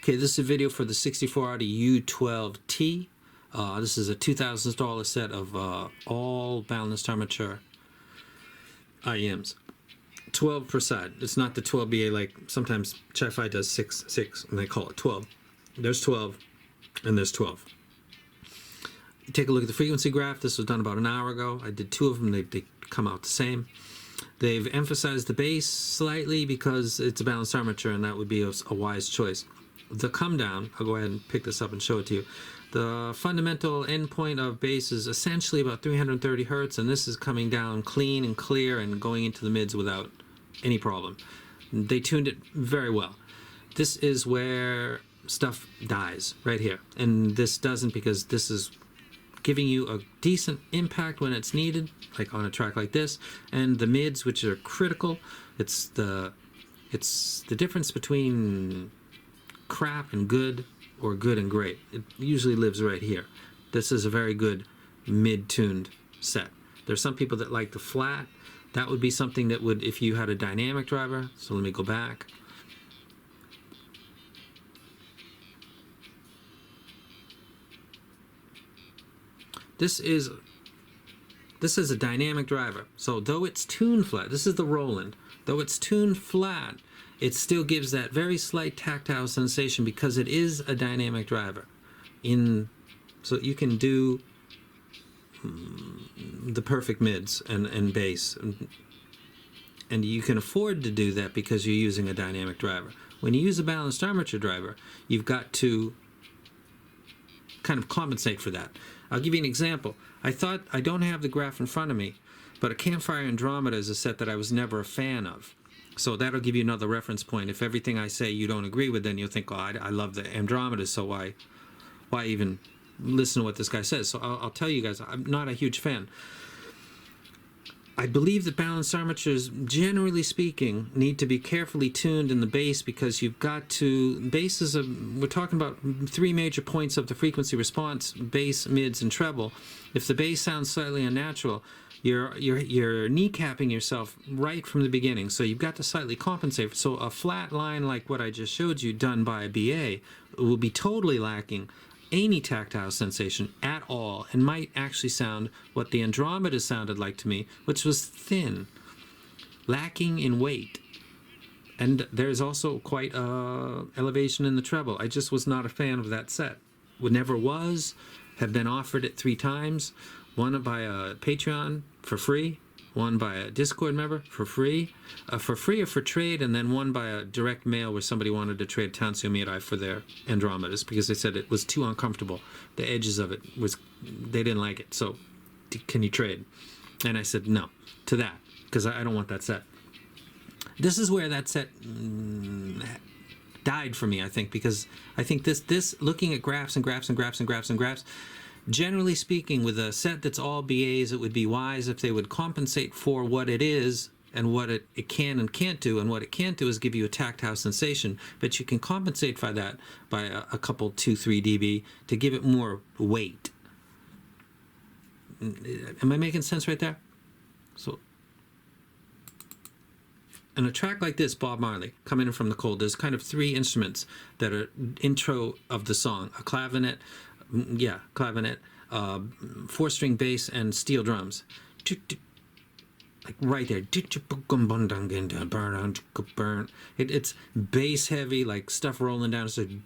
Okay, this is a video for the 64 out of U12t. This is a $2,000 set of all balanced armature IEMs. 12 per side. It's not the 12BA like sometimes Chi-Fi does 6, and they call it 12. There's 12, and there's 12. You take a look at the frequency graph. This was done about an hour ago. I did two of them. They come out the same. They've emphasized the bass slightly because it's a balanced armature, and that would be a wise choice. The come down, I'll go ahead and pick this up and show it to you. The fundamental endpoint of bass is essentially about 330 hertz, and this is coming down clean and clear and going into the mids without any problem. They tuned it very well. This is where stuff dies, right here. And this doesn't, because this is giving you a decent impact when it's needed, like on a track like this. And the mids, which are critical, it's the difference between crap and good, or good and great. It usually lives right here. This is a very good mid-tuned set. There's some people that like the flat. That would be something that would, if you had a dynamic driver. So let me go back. This is a dynamic driver. So though it's tuned flat, this is the Roland. Though it's tuned flat, it still gives that very slight tactile sensation because it is a dynamic driver. So you can do the perfect mids and bass. And you can afford to do that because you're using a dynamic driver. When you use a balanced armature driver, you've got to kind of compensate for that. I'll give you an example. I don't have the graph in front of me, but a Campfire Andromeda is a set that I was never a fan of. So that'll give you another reference point. If everything I say you don't agree with, then you'll think, oh, I love the Andromeda, so why even listen to what this guy says? So I'll tell you guys, I'm not a huge fan. I believe that balanced armatures, generally speaking, need to be carefully tuned in the bass, because you've got to, bass is we're talking about three major points of the frequency response: bass, mids, and treble. If the bass sounds slightly unnatural, you're kneecapping yourself right from the beginning. So you've got to slightly compensate. So a flat line like what I just showed you done by a BA will be totally lacking any tactile sensation at all, and might actually sound what the Andromeda sounded like to me, which was thin, lacking in weight. And there's also quite elevation in the treble. I just was not a fan of that set. Never was. Have been offered it 3 times. One by a Patreon for free, one by a Discord member for free or for trade, and then one by a direct mail where somebody wanted to trade Tansio Mirai for their Andromedas because they said it was too uncomfortable. The edges of it they didn't like it. So can you trade? And I said no to that because I don't want that set. This is where that set died for me, I think, because I think this looking at graphs and graphs and graphs and graphs and graphs, generally speaking, with a set that's all BAs, it would be wise if they would compensate for what it is and what it can and can't do. And what it can't do is give you a tactile sensation, but you can compensate for that by a couple 2-3 dB to give it more weight. Am I making sense right there? So, in a track like this, Bob Marley, Coming In From the Cold, there's kind of 3 instruments that are intro of the song: a clavinet, clavinet, 4-string bass, and steel drums. Like right there. It's bass heavy, like stuff rolling down. It's like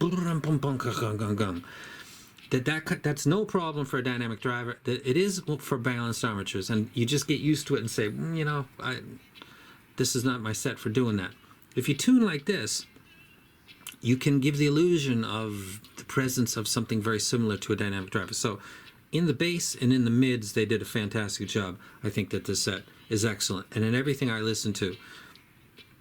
that's no problem for a dynamic driver. It is for balanced armatures, and you just get used to it and say, this is not my set for doing that. If you tune like this, you can give the illusion of the presence of something very similar to a dynamic driver. So in the bass and in the mids, they did a fantastic job. I think that this set is excellent. And in everything I listened to,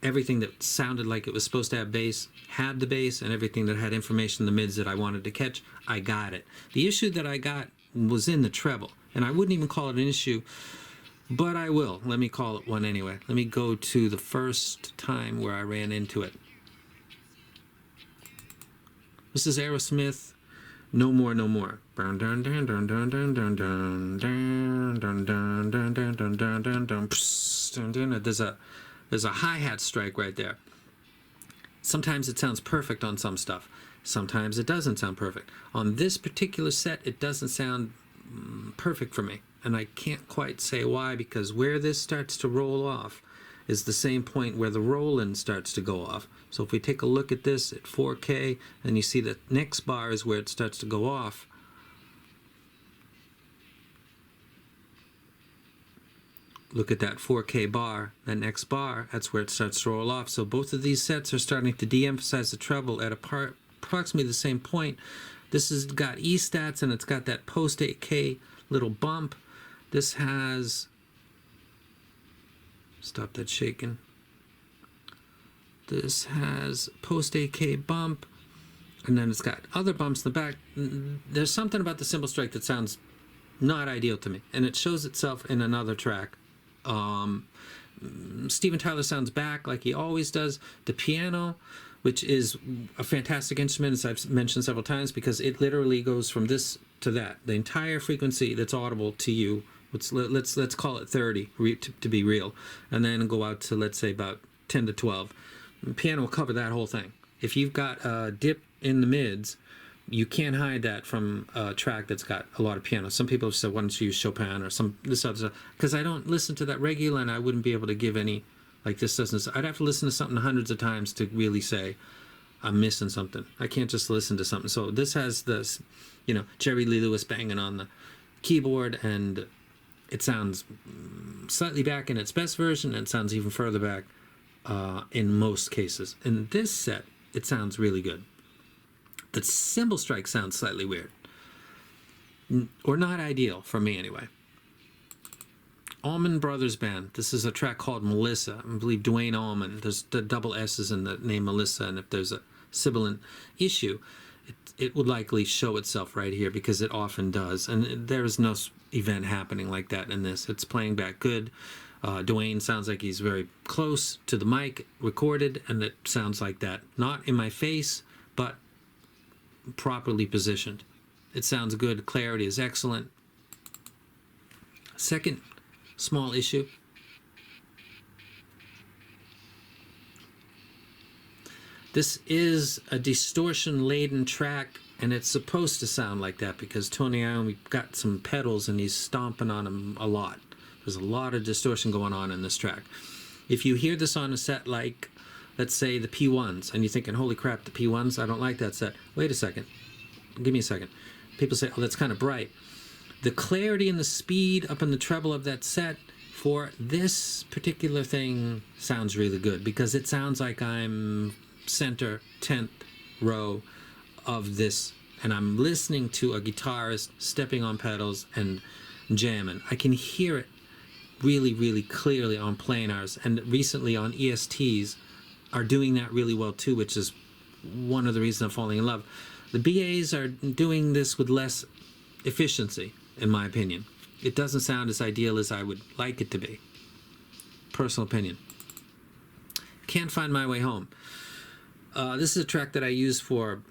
everything that sounded like it was supposed to have bass had the bass, and everything that had information in the mids that I wanted to catch, I got it. The issue that I got was in the treble, and I wouldn't even call it an issue, but I will. Let me call it one anyway. Let me go to the first time where I ran into it. This is Aerosmith, No More, No More. There's a hi-hat strike right there. Sometimes it sounds perfect on some stuff. Sometimes it doesn't sound perfect. On this particular set, it doesn't sound perfect for me. And I can't quite say why, because where this starts to roll off is the same point where the roll-in starts to go off. So if we take a look at this at 4K, and you see the next bar is where it starts to go off. Look at that 4K bar, that next bar, that's where it starts to roll off. So both of these sets are starting to de-emphasize the treble at approximately the same point. This has got E-stats, and it's got that post 8K little bump. This has, stop that shaking. This has post 8K bump, and then it's got other bumps in the back. There's something about the cymbal strike that sounds not ideal to me, and it shows itself in another track. Steven Tyler sounds back like he always does. The piano, which is a fantastic instrument, as I've mentioned several times, because it literally goes from this to that. The entire frequency that's audible to you, let's call it 30 to be real, and then go out to, let's say, about 10 to 12. The piano will cover that whole thing. If you've got a dip in the mids, you can't hide that from a track that's got a lot of piano. Some people have said, why don't you use Chopin or this other stuff? Because I don't listen to that regular, and I wouldn't be able to give any, like this doesn't, I'd have to listen to something hundreds of times to really say I'm missing something. I can't just listen to something. So this has this, Jerry Lee Lewis banging on the keyboard, and it sounds slightly back in its best version, and it sounds even further back in most cases. In this set, it sounds really good. The cymbal strike sounds slightly weird, or not ideal for me anyway. Almond Brothers Band. This is a track called Melissa. I believe Dwayne Almond. There's the double S's in the name Melissa, and if there's a sibilant issue, it would likely show itself right here, because it often does. And there is no event happening like that in this. It's playing back good. Dwayne sounds like he's very close to the mic, recorded, and it sounds like that. Not in my face, but properly positioned. It sounds good. Clarity is excellent. Second small issue. This is a distortion-laden track, and it's supposed to sound like that because Tony Iommi got some pedals and he's stomping on them a lot. There's a lot of distortion going on in this track. If you hear this on a set like, let's say, the P1s, and you're thinking, holy crap, the P1s, I don't like that set. Wait a second. Give me a second. People say, oh, that's kind of bright. The clarity and the speed up in the treble of that set for this particular thing sounds really good, because it sounds like I'm center 10th row of this, and I'm listening to a guitarist stepping on pedals and jamming. I can hear it really, really clearly on planars, and recently on ESTs are doing that really well too, which is one of the reasons I'm falling in love. The BAs are doing this with less efficiency, in my opinion. It doesn't sound as ideal as I would like it to be. Personal opinion. Can't Find My Way Home. This is a track that I use for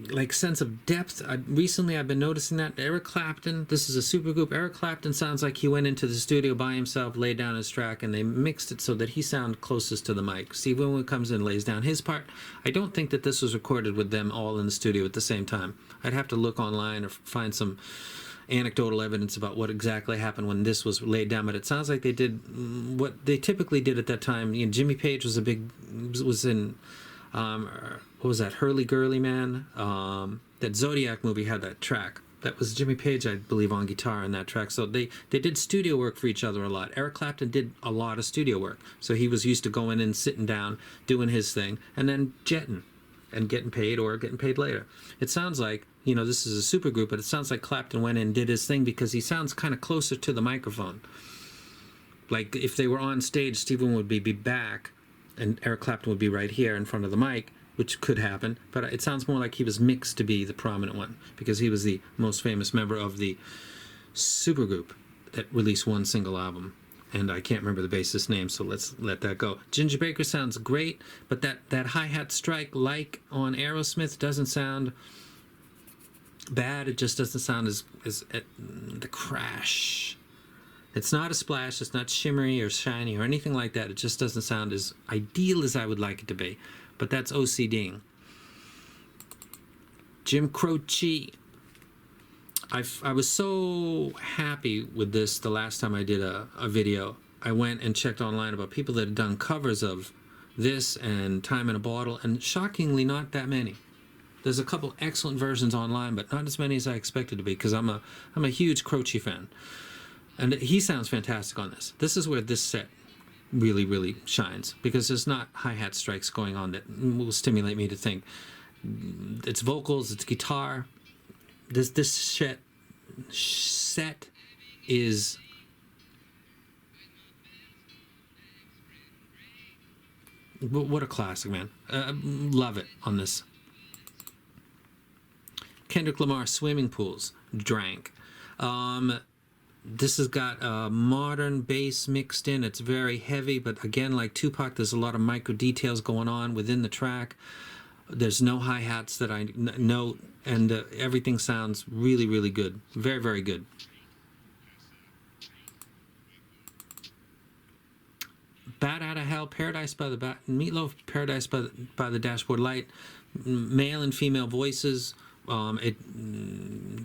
like sense of depth. Recently I've been noticing that Eric Clapton, this is a supergroup. Eric Clapton sounds like he went into the studio by himself, laid down his track, and they mixed it so that he sounded closest to the mic. Steve Winwood comes in, lays down his part. I don't think that this was recorded with them all in the studio at the same time. I'd have to look online or find some anecdotal evidence about what exactly happened when this was laid down, but it sounds like they did what they typically did at that time. Jimmy Page was in what was that, Hurly Gurly Man? That Zodiac movie had that track. That was Jimmy Page, I believe, on guitar in that track. So they did studio work for each other a lot. Eric Clapton did a lot of studio work. So he was used to going in, sitting down, doing his thing, and then jetting and getting paid or getting paid later. It sounds like, this is a super group, but it sounds like Clapton went in and did his thing because he sounds kind of closer to the microphone. Like if they were on stage, Stephen would be back, and Eric Clapton would be right here in front of the mic, which could happen, but it sounds more like he was mixed to be the prominent one, because he was the most famous member of the supergroup that released one single album, and I can't remember the bassist's name, so let's let that go. Ginger Baker sounds great, but that hi-hat strike, like on Aerosmith, doesn't sound bad. It just doesn't sound as the crash. It's not a splash, it's not shimmery or shiny or anything like that. It just doesn't sound as ideal as I would like it to be. But that's OCDing. Jim Crochet. I was so happy with this the last time I did a video. I went and checked online about people that had done covers of this and Time in a Bottle, and shockingly not that many. There's a couple excellent versions online, but not as many as I expected to be, because I'm a huge Crochet fan. And he sounds fantastic on this. This is where this set really, really shines, because there's not hi-hat strikes going on that will stimulate me to think. It's vocals, it's guitar. This set is what a classic, man. Love it on this. Kendrick Lamar, Swimming Pools, Drank. This has got a modern bass mixed in. It's very heavy, but again, like Tupac, there's a lot of micro details going on within the track. There's no hi-hats that I know, and everything sounds really, really good. Very, very good. Bat Out of Hell, Paradise by the Meatloaf, Paradise by the Dashboard Light. Male and female voices. At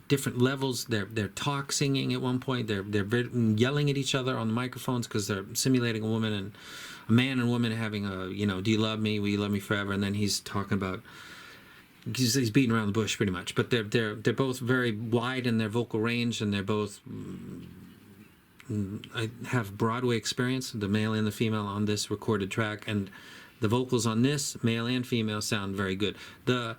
different levels. They're talk singing at one point. They're yelling at each other on the microphones because they're simulating a man and woman having a, do you love me? Will you love me forever? And then he's talking about, he's beating around the bush pretty much. But they're both very wide in their vocal range, and they're both I have Broadway experience, the male and the female on this recorded track, and the vocals on this, male and female, sound very good. The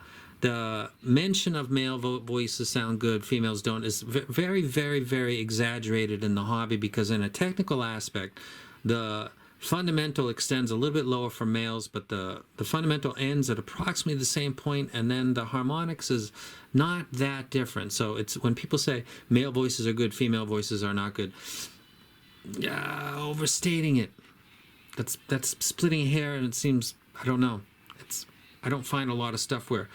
mention of male voices sound good, females don't, is very, very, very exaggerated in the hobby, because in a technical aspect, the fundamental extends a little bit lower for males, but the fundamental ends at approximately the same point, and then the harmonics is not that different. So it's when people say male voices are good, female voices are not good, overstating it. That's splitting hair, and it seems, I don't know. I don't find a lot of stuff where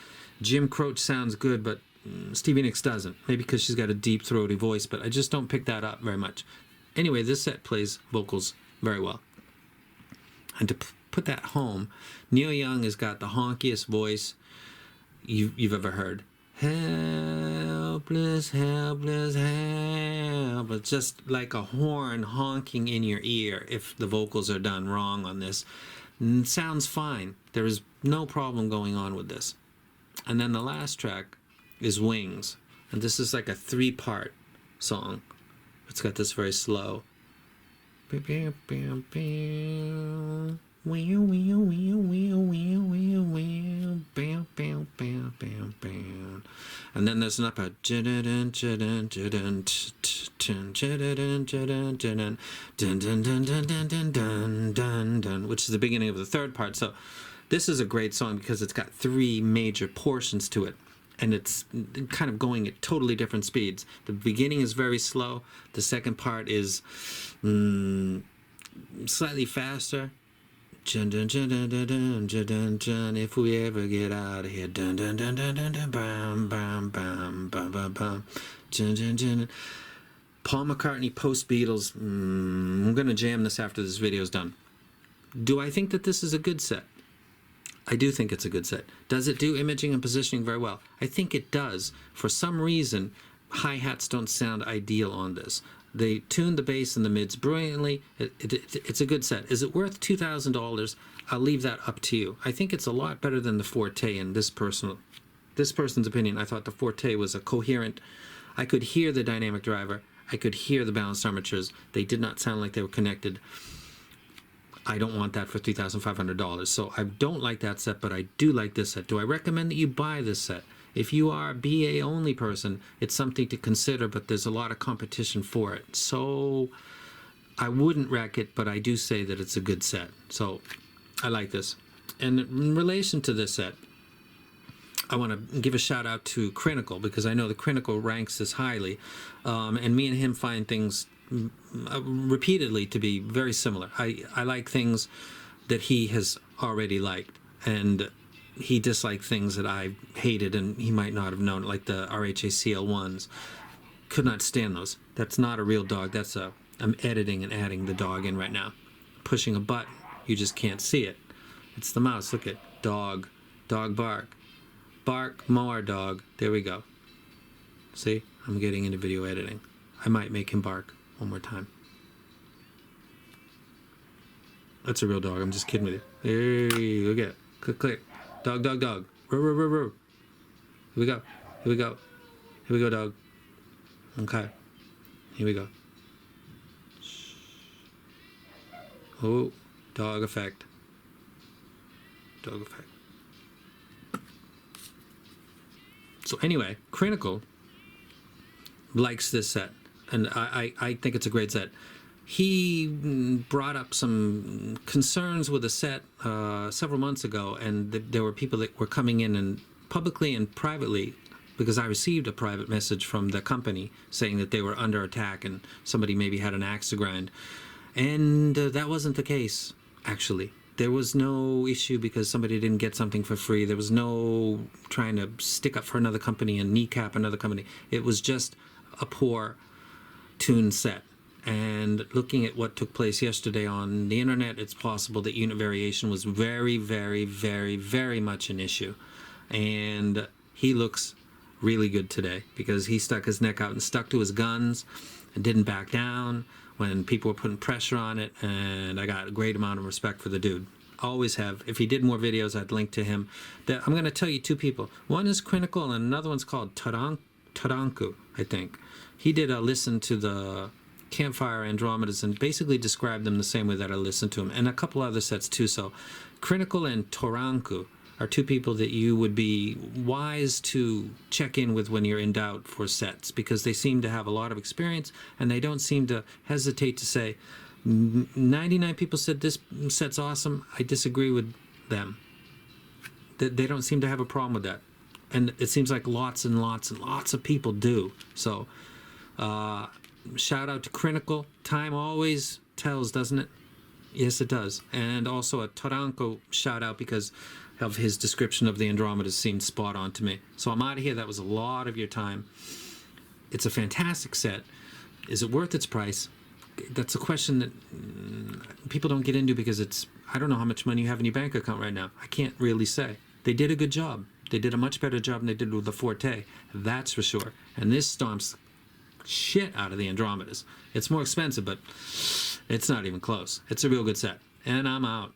Jim Croce sounds good, but Stevie Nicks doesn't. Maybe because she's got a deep, throaty voice, but I just don't pick that up very much. Anyway, this set plays vocals very well. And to put that home, Neil Young has got the honkiest voice you've ever heard. Helpless, helpless, helpless. Just like a horn honking in your ear if the vocals are done wrong on this. It sounds fine. There is no problem going on with this. And then the last track is Wings, and this is like a 3-part song. It's got this very slow. And then there's an up a which is the beginning of the 3rd part. So this is a great song because it's got 3 major portions to it, and it's kind of going at totally different speeds. The beginning is very slow. The second part is slightly faster. If we ever get out of here. Paul McCartney post-Beatles. I'm going to jam this after this video is done. Do I think that this is a good set? I do think it's a good set. Does it do imaging and positioning very well? I think it does. For some reason, hi-hats don't sound ideal on this. They tuned the bass and the mids brilliantly. It's a good set. Is it worth $2,000? I'll leave that up to you. I think it's a lot better than the Forte in this person's opinion. I thought the Forte was a coherent. I could hear the dynamic driver. I could hear the balanced armatures. They did not sound like they were connected. I don't want that for $3,500. So I don't like that set, but I do like this set. Do I recommend that you buy this set? If you are a BA only person, it's something to consider, but there's a lot of competition for it. So I wouldn't wreck it, but I do say that it's a good set. So I like this. And in relation to this set, I want to give a shout out to Critical, because I know the Critical ranks this highly, and me and him find things repeatedly to be very similar. I like things that he has already liked, and he disliked things that I hated and he might not have known, like the RHACL ones. Could not stand those. That's not a real dog. That's I'm editing and adding the dog in right now. Pushing a button, you just can't see it. It's the mouse. Look at dog bark. Bark more, dog. There we go. See, I'm getting into video editing. I might make him bark one more time. That's a real dog. I'm just kidding with you. Hey, look at it. Click, click. Dog, dog, dog. Roo, roo, roo, roo. Here we go. Here we go. Here we go, dog. Okay. Here we go. Oh, dog effect. Dog effect. So anyway, Critical likes this set, and I think it's a great set. He brought up some concerns with the set several months ago, and there were people that were coming in and publicly and privately, because I received a private message from the company saying that they were under attack and somebody maybe had an axe to grind. And that wasn't the case, actually. There was no issue because somebody didn't get something for free. There was no trying to stick up for another company and kneecap another company. It was just a poor tuned set. And looking at what took place yesterday on the internet, it's possible that unit variation was very, very, very, very much an issue. And he looks really good today because he stuck his neck out and stuck to his guns and didn't back down when people were putting pressure on it, and I got a great amount of respect for the dude. Always have. If he did more videos, I'd link to him. I'm going to tell you two people. One is Critical, and another one's called Taranku, I think. He did a listen to the Campfire Andromedas and basically described them the same way that I listened to him, and a couple other sets too. So Critical and Taranku are two people that you would be wise to check in with when you're in doubt for sets, because they seem to have a lot of experience and they don't seem to hesitate to say 99 people said this set's awesome. I disagree with them. They don't seem to have a problem with that, and it seems like lots and lots and lots of people do. So shout out to Critical. Time always tells, doesn't it? Yes, it does. And also a Taranko shout out because of his description of the Andromedas seemed spot on to me. So I'm out of here. That was a lot of your time. It's a fantastic set. Is it worth its price? That's a question that people don't get into because I don't know how much money you have in your bank account right now. I can't really say. They did a good job. They did a much better job than they did with the Forte. That's for sure. And this stomps shit out of the Andromedas. It's more expensive, but it's not even close. It's a real good set. And I'm out.